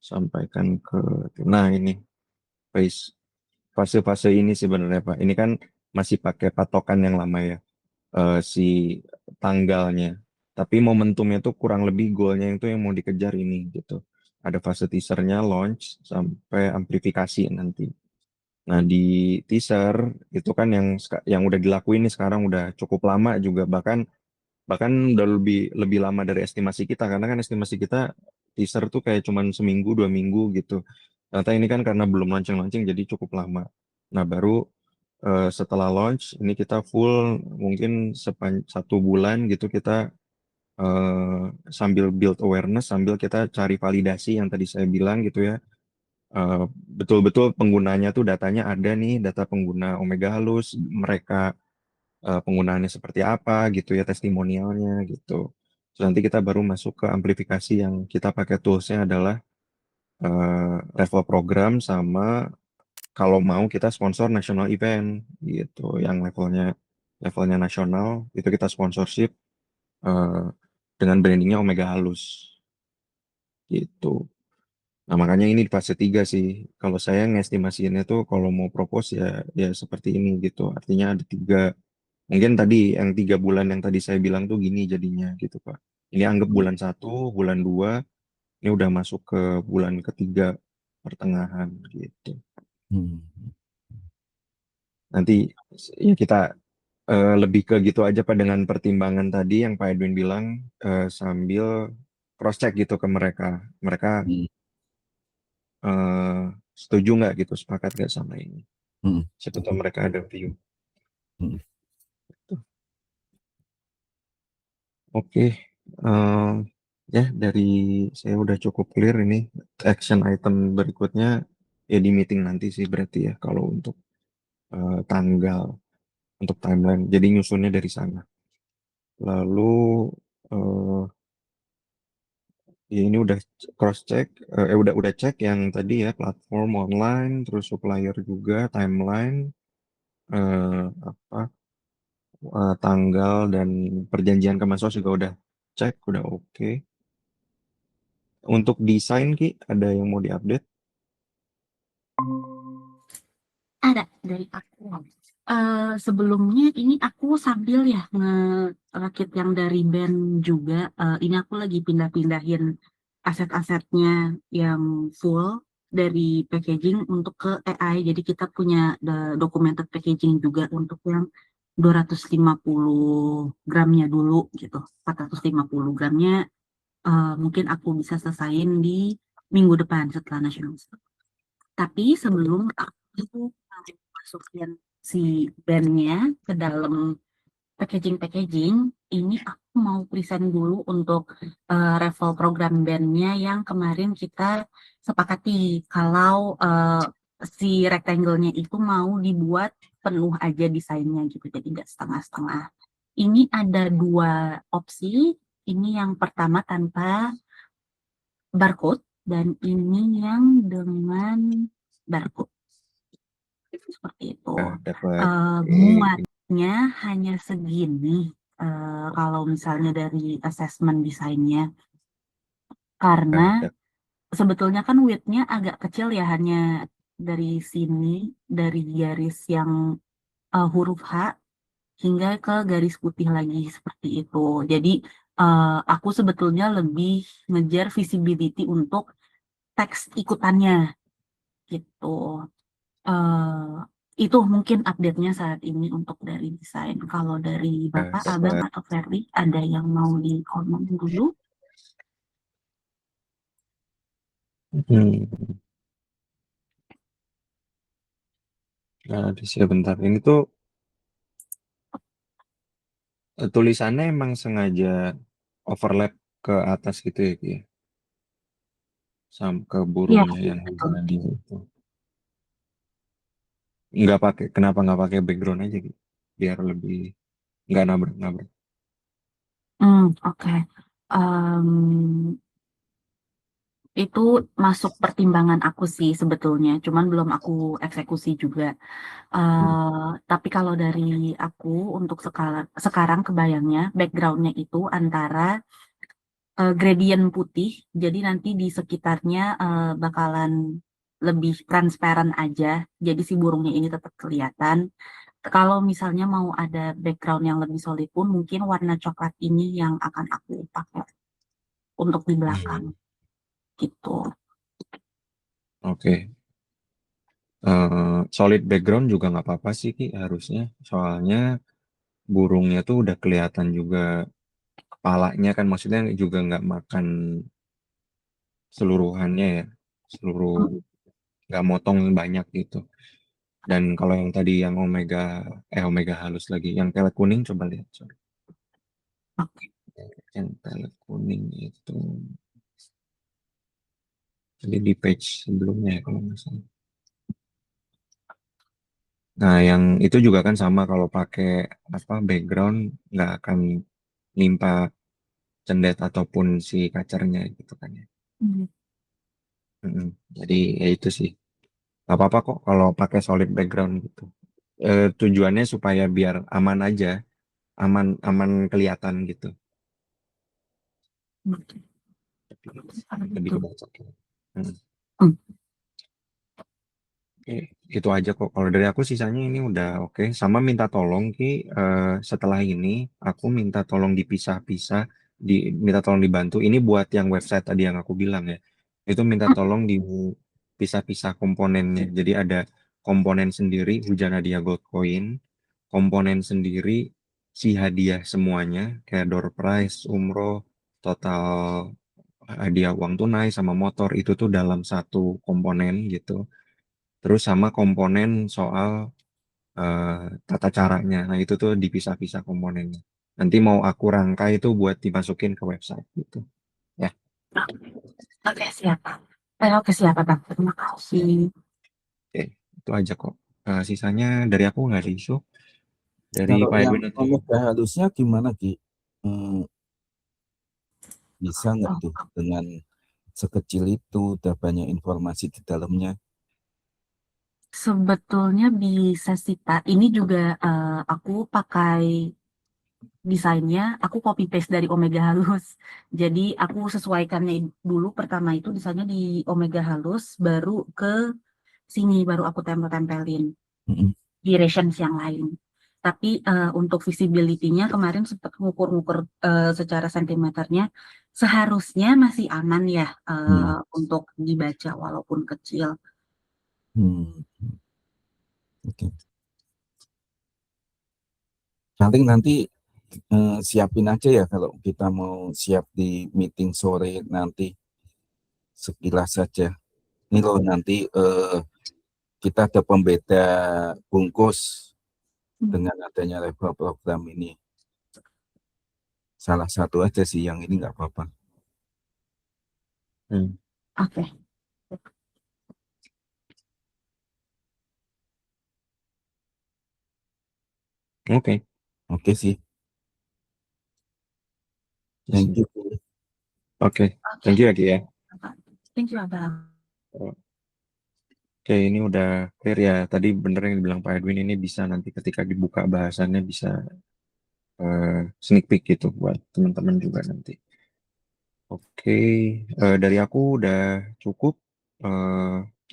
sampaikan ke, nah ini fase-fase ini sebenarnya Pak. Ini kan masih pakai patokan yang lama ya, si tanggalnya. Tapi momentumnya tuh kurang lebih goalnya itu yang mau dikejar ini gitu. Ada fase teasernya, launch, sampai amplifikasi nanti. Nah di teaser itu kan yang udah dilakuin nih sekarang udah cukup lama juga, bahkan bahkan udah lebih lebih lama dari estimasi kita, karena kan estimasi kita teaser tuh kayak cuman seminggu 2 minggu gitu. Ternyata ini kan karena belum launching-launching jadi cukup lama. Nah baru setelah launch ini kita full mungkin 1 bulan gitu kita eh, sambil build awareness, sambil kita cari validasi yang tadi saya bilang gitu ya. Eh, Betul-betul penggunanya tuh datanya ada nih, data pengguna Omega Halus, mereka penggunaannya seperti apa gitu ya, testimonialnya gitu. Terus nanti kita baru masuk ke amplifikasi yang kita pakai toolsnya adalah referral program, sama kalau mau kita sponsor national event gitu, yang levelnya levelnya nasional itu kita sponsorship eh, dengan brandingnya Omega Halus gitu. Nah makanya ini di fase 3 sih. Kalau saya ngestimasiinnya tuh kalau mau propose ya ya seperti ini gitu. Artinya ada tiga. Mungkin tadi yang 3 bulan yang tadi saya bilang tuh gini jadinya gitu Pak. Ini anggap bulan 1, bulan 2, ini udah masuk ke bulan ketiga pertengahan gitu. Hmm. Nanti ya kita lebih ke gitu aja Pak, dengan pertimbangan tadi yang Pak Edwin bilang, sambil cross check gitu ke mereka. Mereka Hmm. eh, setuju nggak gitu, sepakat nggak sama ini. Hmm. Siapa tahu mereka ada view. Hmm. Oke, eh, ya dari saya udah cukup clear ini. Action item berikutnya ya di meeting nanti sih berarti ya, kalau untuk tanggal, untuk timeline. Jadi nyusunnya dari sana. Lalu eh, ya ini udah cross check, udah cek yang tadi ya, platform online, terus supplier juga, timeline, apa tanggal dan perjanjian ke Mas juga udah cek, udah oke. Untuk desain Ki, ada yang mau diupdate? Ada dari aku. Sebelumnya ini aku sambil ya ngerakit yang dari band juga. Ini aku lagi pindah-pindahin aset-asetnya yang full dari packaging untuk ke AI. Jadi kita punya documented packaging juga untuk yang 250 gramnya dulu gitu. 450 gramnya mungkin aku bisa selesaiin di minggu depan setelah National. Tapi sebelum aku masukin si bandnya ke dalam packaging, ini aku mau present dulu untuk revel program bandnya yang kemarin kita sepakati kalau si rectangle-nya itu mau dibuat penuh aja desainnya gitu, jadi nggak setengah-setengah. Ini ada dua opsi. Ini yang pertama tanpa barcode dan ini yang dengan barcode. Seperti itu. Dapat. Muatnya hanya segini kalau misalnya dari assessment desainnya, karena sebetulnya kan width-nya agak kecil ya, hanya dari sini, dari garis yang huruf H hingga ke garis putih lagi seperti itu. Jadi aku sebetulnya lebih ngejar visibility untuk teks ikutannya gitu. eh itu mungkin update-nya saat ini untuk dari desain. Kalau dari Bapak, Abang, Dapat. atau Ferdi, ada yang mau di-comment dulu? Hmm. Nah, sebentar. Ini tuh tulisannya emang sengaja overlap ke atas gitu ya, Ki, ya? Sama ke Iya, burungnya yang betul. tadi itu. Nggak pakai, kenapa nggak pakai background aja gitu? Biar lebih nggak nabrak-nabrak. Oke. Itu masuk pertimbangan aku sih sebetulnya, cuman belum aku eksekusi juga. Hmm. Tapi kalau dari aku untuk sekarang kebayangnya backgroundnya itu antara gradient putih, jadi nanti di sekitarnya bakalan lebih transparan aja, jadi si burungnya ini tetap kelihatan. Kalau misalnya mau ada background yang lebih solid pun mungkin warna coklat ini yang akan aku pakai untuk di belakang gitu. Oke. Solid background juga nggak apa-apa sih Ki harusnya. Soalnya burungnya tuh udah kelihatan juga kepalanya kan, maksudnya juga nggak makan seluruhannya ya, seluruh Hmm, nggak motong banyak gitu. Dan kalau yang tadi yang omega halus lagi, yang pelet kuning coba lihat, sorry. oke. Yang pelet kuning itu jadi di page sebelumnya ya kalau nggak salah. Nah, yang itu juga kan sama kalau pakai apa background nggak akan nimpa cendet ataupun si kacernya gitu kan ya. Hmm, Mm-mm. Jadi ya itu sih. Gak apa-apa kok kalau pakai solid background gitu. Tujuannya supaya biar aman aja, aman aman kelihatan gitu. oke. Kalau Lebih gitu. kebaca. Hmm. Hmm, Oke, itu aja kok. Kalau dari aku sisanya ini udah oke. Sama minta tolong Ki, setelah ini aku minta tolong dipisah-pisah, minta tolong dibantu. Ini buat yang website tadi yang aku bilang ya. Itu minta tolong dipisah-pisah komponennya. Jadi ada komponen sendiri Hujan Hadiah Gold Coin, komponen sendiri si hadiah semuanya kayak door prize, umroh, total hadiah uang tunai sama motor itu tuh dalam satu komponen gitu. Terus sama komponen soal tata caranya. Nah, itu tuh dipisah-pisah komponennya. Nanti mau aku rangkai itu buat dimasukin ke website gitu. Ya, oke, siap. Oke, siap, Bang. Terima kasih. oke. Itu aja kok. Sisanya dari aku nggak ada isu. Dari Kalau Pak yang Edwin atau omega halusnya gimana Ki? Hmm, bisa nggak Oh, tuh dengan sekecil itu udah banyak informasi di dalamnya? sebetulnya bisa sih, Pak. Ini juga aku pakai desainnya, aku copy paste dari Omega Halus. Jadi aku sesuaikannya dulu pertama itu desainnya di Omega Halus, baru ke sini baru aku tempel-tempelin Mm-mm. di Rations yang lain. Tapi untuk visibility-nya kemarin sempat ngukur-ngukur secara sentimeternya, seharusnya masih aman ya Hmm. untuk dibaca walaupun kecil. Hmm. Oke. Paling nanti siapin aja ya kalau kita mau siap di meeting sore nanti sekilas saja. Ini loh nanti kita ada pembeda bungkus Hmm, dengan adanya level program ini. Salah satu aja sih yang ini nggak apa-apa. Hmm, Oke, oke. Oke sih. Thank you. Oke. oke. Thank you lagi ya. Thank you, Abang. Oke, ini udah clear ya. Tadi bener yang dibilang Pak Edwin, ini bisa nanti ketika dibuka bahasannya bisa sneak peek gitu buat teman-teman juga nanti. Oke, dari aku udah cukup. Eh,